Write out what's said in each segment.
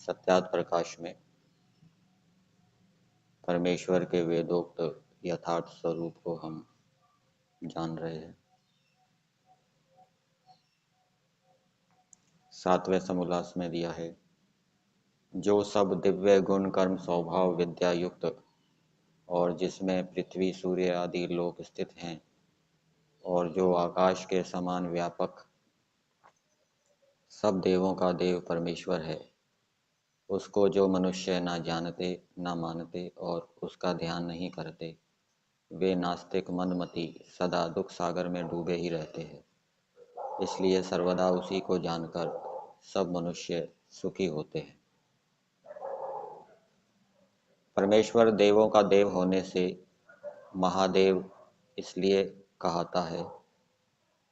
सत्यात प्रकाश में परमेश्वर के वेदोक्त यथार्थ स्वरूप को हम जान रहे हैं। 7वें समोल्लास में दिया है, जो सब दिव्य गुण कर्म स्वभाव विद्या युक्त और जिसमें पृथ्वी सूर्य आदि लोक स्थित हैं और जो आकाश के समान व्यापक सब देवों का देव परमेश्वर है, उसको जो मनुष्य ना जानते ना मानते और उसका ध्यान नहीं करते, वे नास्तिक मंदमती सदा दुख सागर में डूबे ही रहते हैं। इसलिए सर्वदा उसी को जानकर सब मनुष्य सुखी होते हैं। परमेश्वर देवों का देव होने से महादेव इसलिए कहता है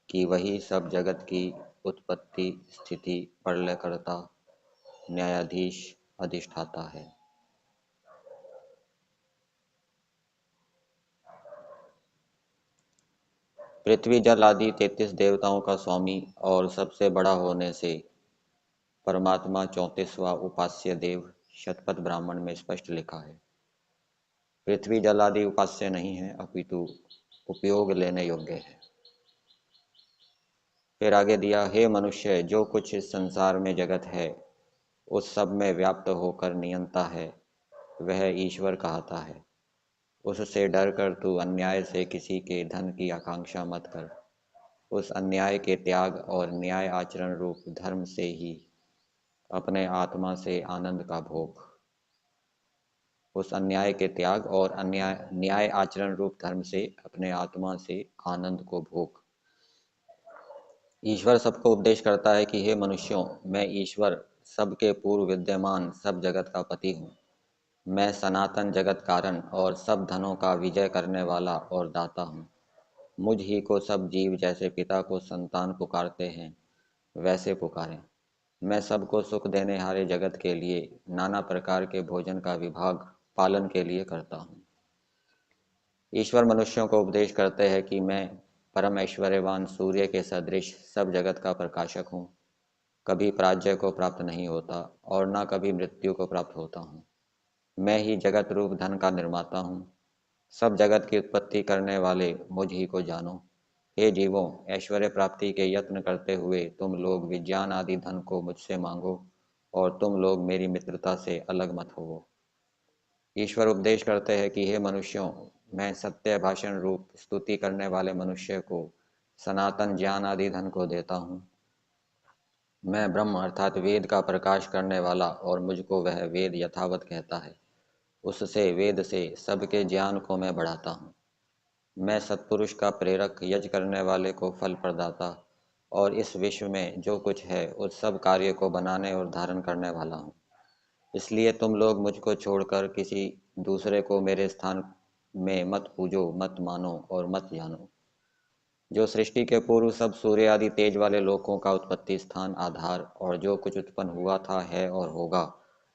कि वही सब जगत की उत्पत्ति स्थिति प्रलयकर्ता न्यायाधीश अधिष्ठाता है। पृथ्वी जल आदि 33 देवताओं का स्वामी और सबसे बड़ा होने से परमात्मा 34वां उपास्य देव शतपथ ब्राह्मण में स्पष्ट लिखा है। पृथ्वी जल आदि उपास्य नहीं है, अपितु उपयोग लेने योग्य है। फिर आगे दिया, हे मनुष्य, जो कुछ इस संसार में जगत है उस सब में व्याप्त होकर नियंता है, वह ईश्वर कहता है। उससे डर कर तू अन्याय से किसी के धन की आकांक्षा मत कर। उस अन्याय के त्याग और न्याय आचरण रूप धर्म से ही अपने आत्मा से आनंद का भोग। उस अन्याय के त्याग और न्याय आचरण रूप धर्म से अपने आत्मा से आनंद को भोग। ईश्वर सबको उपदेश करता है कि हे मनुष्यों, मैं ईश्वर सबके पूर्व विद्यमान सब जगत का पति हूँ। मैं सनातन जगत कारण और सब धनों का विजय करने वाला और दाता हूँ। मुझ ही को सब जीव जैसे पिता को संतान पुकारते हैं वैसे पुकारें। मैं सबको सुख देने हारे जगत के लिए नाना प्रकार के भोजन का विभाग पालन के लिए करता हूँ। ईश्वर मनुष्यों को उपदेश करते हैं कि मैं परम ऐश्वर्यवान सूर्य के सदृश सब जगत का प्रकाशक हूँ। कभी पराजय को प्राप्त नहीं होता और न कभी मृत्यु को प्राप्त होता हूँ। मैं ही जगत रूप धन का निर्माता हूँ। सब जगत की उत्पत्ति करने वाले मुझ ही को जानो। हे जीवों, ऐश्वर्य प्राप्ति के यत्न करते हुए तुम लोग विज्ञान आदि धन को मुझसे मांगो और तुम लोग मेरी मित्रता से अलग मत होवो। ईश्वर उपदेश करते हैं कि हे मनुष्यों, मैं सत्य भाषण रूप स्तुति करने वाले मनुष्य को सनातन ज्ञान आदि धन को देता हूँ। मैं ब्रह्म अर्थात वेद का प्रकाश करने वाला और मुझको वह वेद यथावत कहता है। उससे वेद से सबके ज्ञान को मैं बढ़ाता हूँ। मैं सत्पुरुष का प्रेरक, यज्ञ करने वाले को फल प्रदाता और इस विश्व में जो कुछ है उस सब कार्य को बनाने और धारण करने वाला हूँ। इसलिए तुम लोग मुझको छोड़कर किसी दूसरे को मेरे स्थान में मत पूजो, मत मानो और मत जानो। जो सृष्टि के पूर्व सब सूर्य आदि तेज वाले लोकों का उत्पत्ति स्थान आधार और जो कुछ उत्पन्न हुआ था है और होगा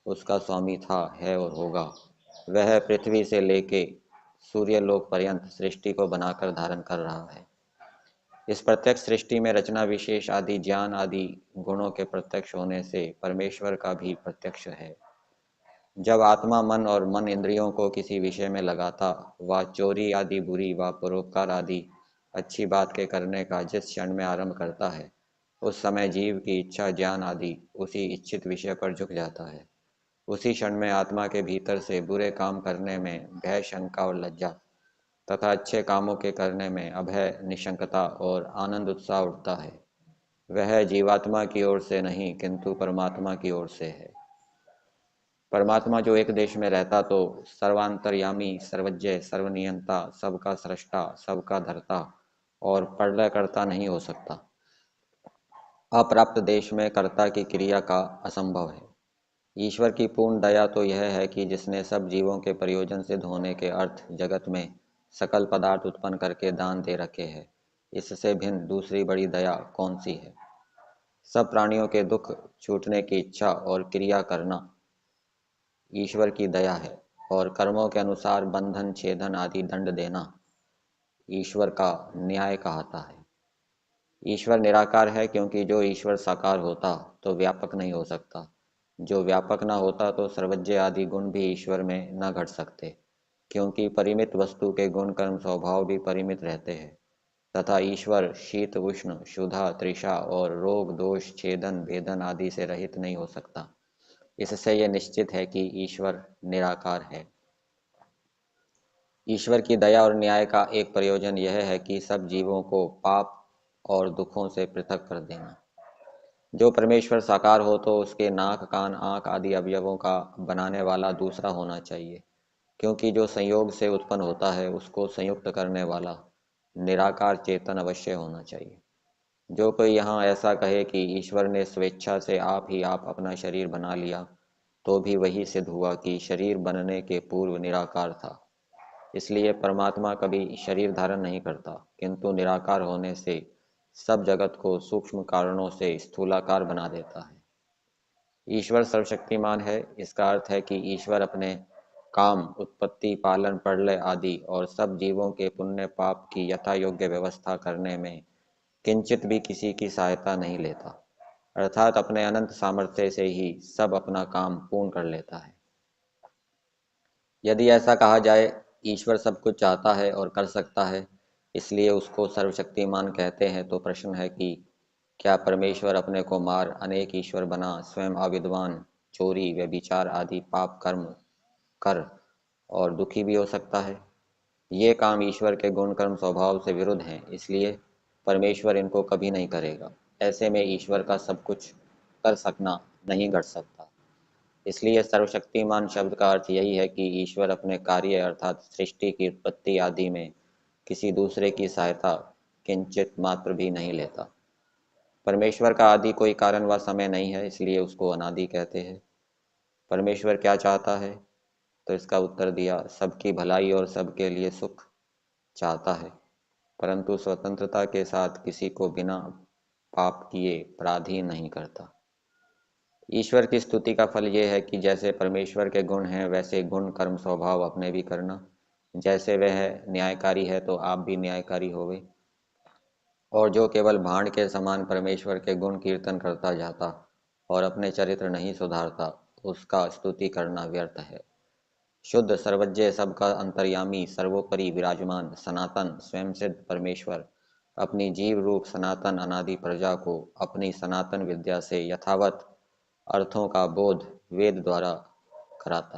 उसका स्वामी था है और होगा, वह पृथ्वी से लेके सूर्य लोक पर्यंत सृष्टि को बनाकर धारण कर रहा है। इस प्रत्यक्ष सृष्टि में रचना विशेष आदि ज्ञान आदि गुणों के प्रत्यक्ष होने से परमेश्वर का भी प्रत्यक्ष है। जब आत्मा मन और मन इंद्रियों को किसी विषय में लगाता व चोरी आदि बुरी व परोपकार आदि अच्छी बात के करने का जिस क्षण में आरंभ करता है, उस समय जीव की इच्छा ज्ञान आदि उसी इच्छित विषय पर झुक जाता है। उसी क्षण में आत्मा के भीतर से बुरे काम करने में भय शंका और लज्जा तथा अच्छे कामों के करने में अभय निशंकता और आनंद उत्साह उठता है। वह जीवात्मा की ओर से नहीं किंतु परमात्मा की ओर से है। परमात्मा जो एक देश में रहता तो सर्वांतर्यामी, सर्वज्ञ, सर्वनियंता, सबका सृष्टा, सबका धर्ता और प्रलयकर्ता नहीं हो सकता। अप्राप्त देश में कर्ता की क्रिया का असंभव है। ईश्वर की पूर्ण दया तो यह है कि जिसने सब जीवों के प्रयोजन सिद्ध होने के अर्थ जगत में सकल पदार्थ उत्पन्न करके दान दे रखे हैं। इससे भिन्न दूसरी बड़ी दया कौन सी है? सब प्राणियों के दुख छूटने की इच्छा और क्रिया करना ईश्वर की दया है और कर्मों के अनुसार बंधन छेदन आदि दंड देना ईश्वर का न्याय कहता है। ईश्वर निराकार है क्योंकि जो ईश्वर साकार होता तो व्यापक नहीं हो सकता। जो व्यापक न होता तो सर्वज्ञ आदि गुण भी ईश्वर में न घट सकते, क्योंकि परिमित वस्तु के गुण कर्म स्वभाव भी परिमित रहते हैं तथा ईश्वर शीत उष्ण क्षुधा तृषा और रोग दोष छेदन भेदन आदि से रहित नहीं हो सकता। इससे यह निश्चित है कि ईश्वर निराकार है। ईश्वर की दया और न्याय का एक प्रयोजन यह है कि सब जीवों को पाप और दुखों से पृथक कर देना। जो परमेश्वर साकार हो तो उसके नाक कान आंख आदि अवयवों का बनाने वाला दूसरा होना चाहिए, क्योंकि जो संयोग से उत्पन्न होता है उसको संयुक्त करने वाला निराकार चेतन अवश्य होना चाहिए। जो कोई यहाँ ऐसा कहे कि ईश्वर ने स्वेच्छा से आप ही आप अपना शरीर बना लिया, तो भी वही सिद्ध हुआ कि शरीर बनने के पूर्व निराकार था। इसलिए परमात्मा कभी शरीर धारण नहीं करता, किंतु निराकार होने से सब जगत को सूक्ष्म कारणों से स्थूलाकार बना देता है। ईश्वर सर्वशक्तिमान है, इसका अर्थ है कि ईश्वर अपने काम उत्पत्ति पालन प्रलय आदि और सब जीवों के पुण्य पाप की यथा योग्य व्यवस्था करने में किंचित भी किसी की सहायता नहीं लेता, अर्थात अपने अनंत सामर्थ्य से ही सब अपना काम पूर्ण कर लेता है। यदि ऐसा कहा जाए ईश्वर सब कुछ चाहता है और कर सकता है, इसलिए उसको सर्वशक्तिमान कहते हैं, तो प्रश्न है कि क्या परमेश्वर अपने को मार अनेक ईश्वर बना स्वयं अविद्वान चोरी व्यभिचार आदि पाप कर्म कर और दुखी भी हो सकता है? ये काम ईश्वर के गुण कर्म स्वभाव से विरुद्ध हैं, इसलिए परमेश्वर इनको कभी नहीं करेगा। ऐसे में ईश्वर का सब कुछ कर सकना नहीं घट सकता। इसलिए सर्वशक्तिमान शब्द का अर्थ यही है कि ईश्वर अपने कार्य अर्थात सृष्टि की उत्पत्ति आदि में किसी दूसरे की सहायता किंचित मात्र भी नहीं लेता। परमेश्वर का आदि कोई कारण व समय नहीं है, इसलिए उसको अनादि कहते हैं। परमेश्वर क्या चाहता है? तो इसका उत्तर दिया, सबकी भलाई और सबके लिए सुख चाहता है, परंतु स्वतंत्रता के साथ किसी को बिना पाप किए पराधीन नहीं करता। ईश्वर की स्तुति का फल ये है कि जैसे परमेश्वर के गुण हैं वैसे गुण कर्म स्वभाव अपने भी करना। जैसे वह न्यायकारी है तो आप भी न्यायकारी होवे। और जो केवल भांड के समान परमेश्वर के गुण कीर्तन करता जाता और अपने चरित्र नहीं सुधारता, उसका स्तुति करना व्यर्थ है। शुद्ध सर्वज्ञ सबका अंतर्यामी सर्वोपरि विराजमान सनातन स्वयं सिद्ध परमेश्वर अपनी जीव रूप सनातन अनादि प्रजा को अपनी सनातन विद्या से यथावत अर्थों का बोध वेद द्वारा कराता है।